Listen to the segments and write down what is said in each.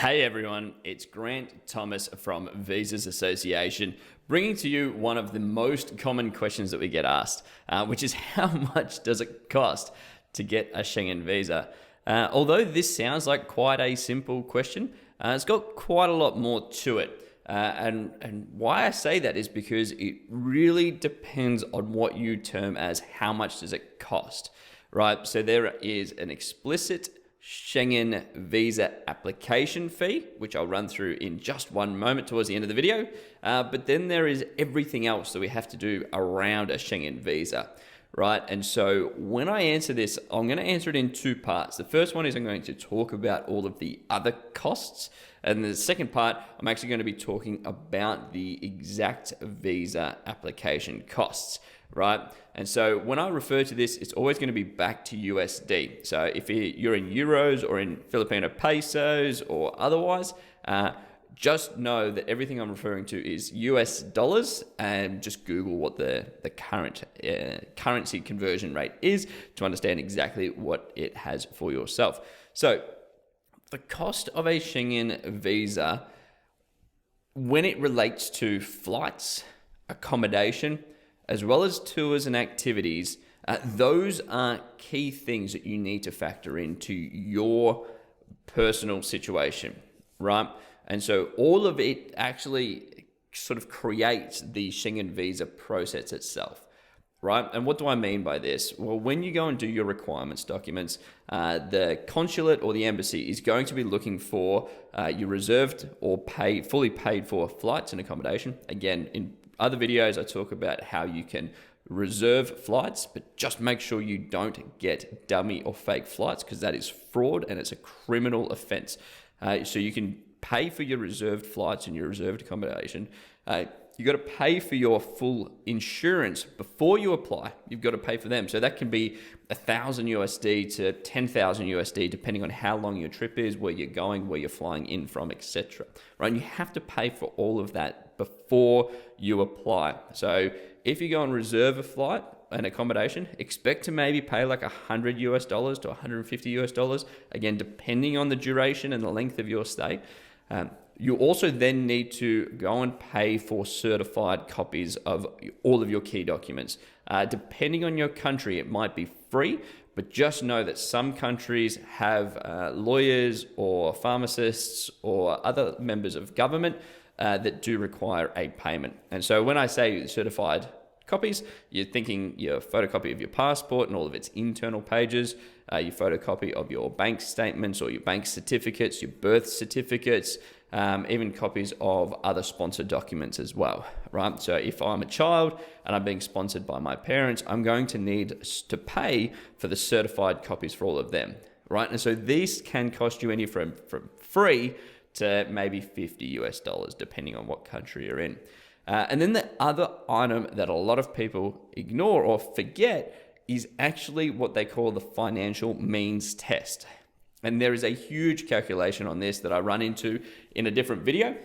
Hey everyone, it's Grant Thomas from Visas Association, bringing to you one of the most common questions that we get asked, which is how much does it cost to get a Schengen visa? Although this sounds like quite a simple question, it's got quite a lot more to it. And why I say that is because it really depends on what you term as how much does it cost, right? So there is an explicit Schengen visa application fee, which I'll run through in just one moment towards the end of the video. But then there is everything else that we have to do around a Schengen visa, right? And so when I answer this, I'm going to answer it in two parts. The first one is I'm going to talk about all of the other costs. And the second part, I'm actually going to be talking about the exact visa application costs, right? And so when I refer to this, it's always going to be back to USD. So if you're in euros or in Filipino pesos or otherwise, just know that everything I'm referring to is US dollars, and just Google what the current currency conversion rate is to understand exactly what it has for yourself. So the cost of a Schengen visa, when it relates to flights, accommodation, as well as tours and activities, those are key things that you need to factor into your personal situation, right? And so all of it actually sort of creates the Schengen visa process itself, right? And what do I mean by this? Well, when you go and do your requirements documents, the consulate or the embassy is going to be looking for your reserved or fully paid for flights and accommodation. Again, in other videos, I talk about how you can reserve flights, but just make sure you don't get dummy or fake flights, because that is fraud and it's a criminal offense. So you can pay for your reserved flights and your reserved accommodation. You got to pay for your full insurance before you apply. You've got to pay for them. So that can be $1,000 USD to $10,000 USD, depending on how long your trip is, where you're going, where you're flying in from, etc. Right? And you have to pay for all of that before you apply. So if you go and reserve a flight and accommodation, expect to maybe pay like $100 US dollars to $150 US dollars, again, depending on the duration and the length of your stay. You also then need to go and pay for certified copies of all of your key documents. Depending on your country, it might be free, but just know that some countries have lawyers or pharmacists or other members of government that do require a payment. And so when I say certified copies, you're thinking your photocopy of your passport and all of its internal pages, your photocopy of your bank statements or your bank certificates, your birth certificates, even copies of other sponsored documents as well, right? So if I'm a child and I'm being sponsored by my parents, I'm going to need to pay for the certified copies for all of them, right? And so these can cost you anywhere from free to maybe $50 US dollars, depending on what country you're in. And then the other item that a lot of people ignore or forget is actually what they call the financial means test. And there is a huge calculation on this that I run into in a different video,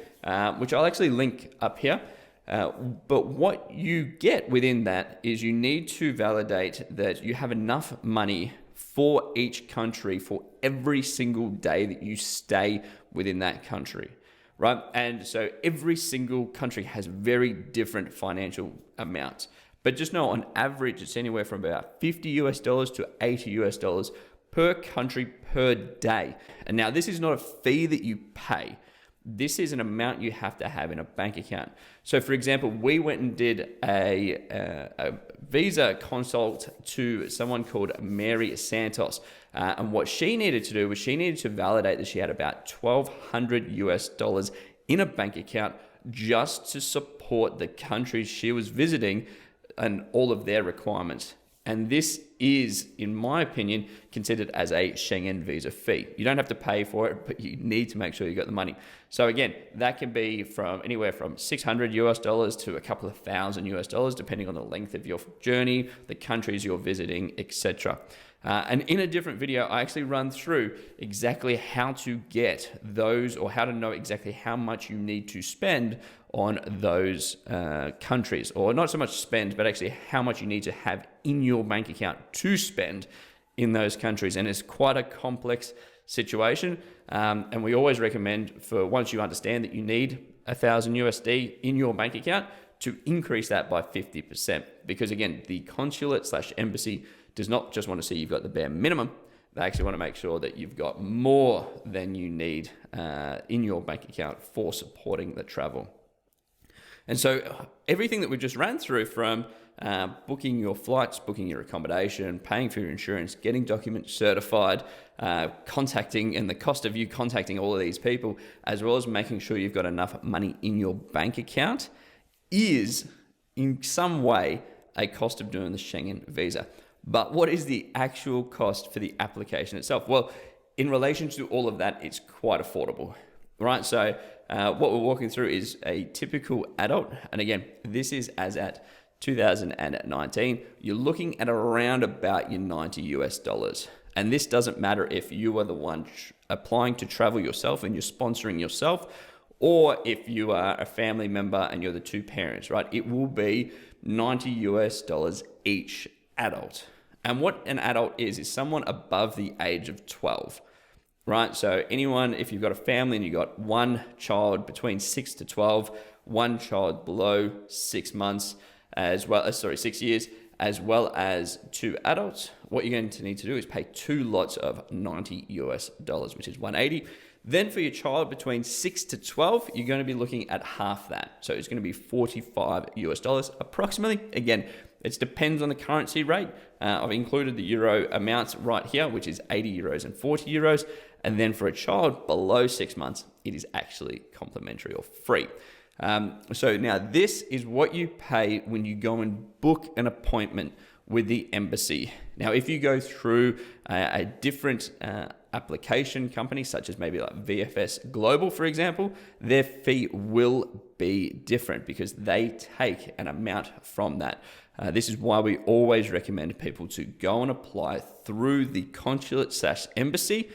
which I'll actually link up here. But what you get within that is you need to validate that you have enough money for each country for every single day that you stay within that country, right? And so every single country has very different financial amounts. But just know on average, it's anywhere from about $50 US dollars to $80 US dollars per country per day. And now this is not a fee that you pay. This is an amount you have to have in a bank account. So for example, we went and did a visa consult to someone called Mary Santos. And what she needed to do was she needed to validate that she had about $1,200 US dollars in a bank account just to support the countries she was visiting and all of their requirements. And this is, in my opinion, considered as a Schengen visa fee. You don't have to pay for it, but you need to make sure you got the money. So again, that can be from anywhere from $600 US dollars to a couple of thousand US dollars, depending on the length of your journey, the countries you're visiting, etc. And in a different video, I actually run through exactly how to get those, or how to know exactly how much you need to spend on those countries, or not so much spend, but actually how much you need to have in your bank account to spend in those countries. And it's quite a complex situation. And we always recommend, for once you understand that you need 1,000 USD in your bank account, to increase that by 50%. Because again, the consulate/embassy does not just want to see you've got the bare minimum. They actually want to make sure that you've got more than you need in your bank account for supporting the travel. And so everything that we just ran through, from booking your flights, booking your accommodation, paying for your insurance, getting documents certified, contacting, and the cost of you contacting all of these people, as well as making sure you've got enough money in your bank account, is in some way a cost of doing the Schengen visa. But what is the actual cost for the application itself? Well, in relation to all of that, it's quite affordable, right? So what we're walking through is a typical adult. And again, this is as at 2019. You're looking at around about your $90 US. And this doesn't matter if you are the one applying to travel yourself and you're sponsoring yourself, or if you are a family member and you're the two parents, right? It will be $90 US each adult. And what an adult is someone above the age of 12, right? So anyone, if you've got a family and you've got one child between 6 to 12, one child below 6 months, 6 years, as well as two adults, what you're going to need to do is pay two lots of $90 US, which is 180. Then for your child between 6 to 12, you're going to be looking at half that. So it's going to be $45 US approximately. Again, it depends on the currency rate. I've included the euro amounts right here, which is 80 euros and 40 euros. And then for a child below 6 months, it is actually complimentary or free. So now this is what you pay when you go and book an appointment with the embassy. Now, if you go through a different application company, such as maybe like VFS Global, for example, their fee will be different because they take an amount from that. This is why we always recommend people to go and apply through the consulate/embassy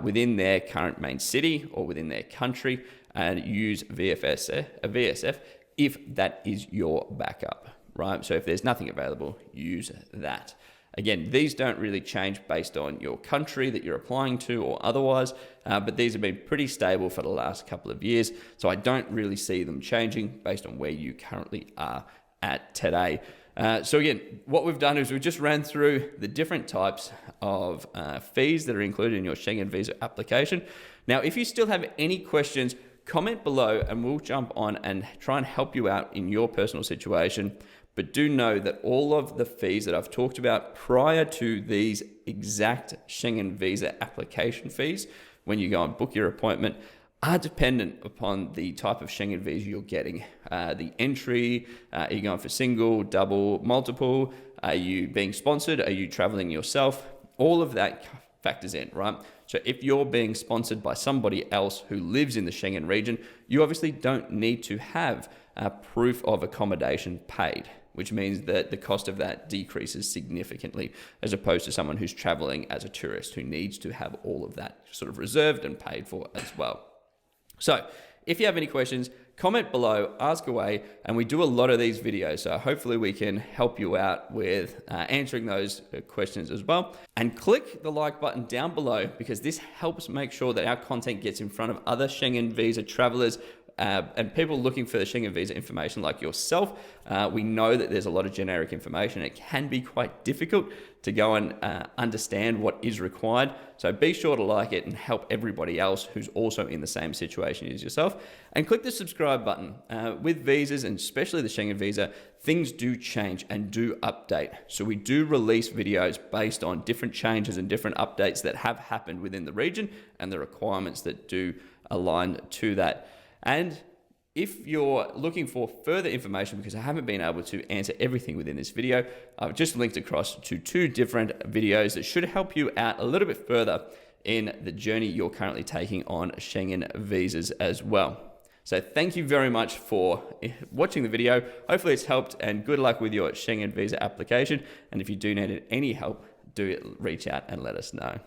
within their current main city or within their country, and use VSF if that is your backup, right? So if there's nothing available, use that. Again, these don't really change based on your country that you're applying to or otherwise, but these have been pretty stable for the last couple of years, so I don't really see them changing based on where you currently are at today. So again, what we've done is we've just ran through the different types of fees that are included in your Schengen visa application. Now, if you still have any questions, comment below and we'll jump on and try and help you out in your personal situation. But do know that all of the fees that I've talked about prior to these exact Schengen visa application fees, when you go and book your appointment, are dependent upon the type of Schengen visa you're getting. The entry, are you going for single, double, multiple? Are you being sponsored? Are you traveling yourself? All of that factors in, right? So if you're being sponsored by somebody else who lives in the Schengen region, you obviously don't need to have proof of accommodation paid, which means that the cost of that decreases significantly as opposed to someone who's traveling as a tourist who needs to have all of that sort of reserved and paid for as well. So if you have any questions, comment below, ask away, and we do a lot of these videos, so hopefully we can help you out with answering those questions as well. And click the like button down below because this helps make sure that our content gets in front of other Schengen visa travelers and people looking for the Schengen visa information like yourself. We know that there's a lot of generic information. It can be quite difficult to go and understand what is required. So be sure to like it and help everybody else who's also in the same situation as yourself. And click the subscribe button. With visas, and especially the Schengen visa, things do change and do update. So we do release videos based on different changes and different updates that have happened within the region and the requirements that do align to that. And if you're looking for further information, because I haven't been able to answer everything within this video, I've just linked across to 2 different videos that should help you out a little bit further in the journey you're currently taking on Schengen visas as well. So thank you very much for watching the video. Hopefully it's helped, and good luck with your Schengen visa application. And if you do need any help, do reach out and let us know.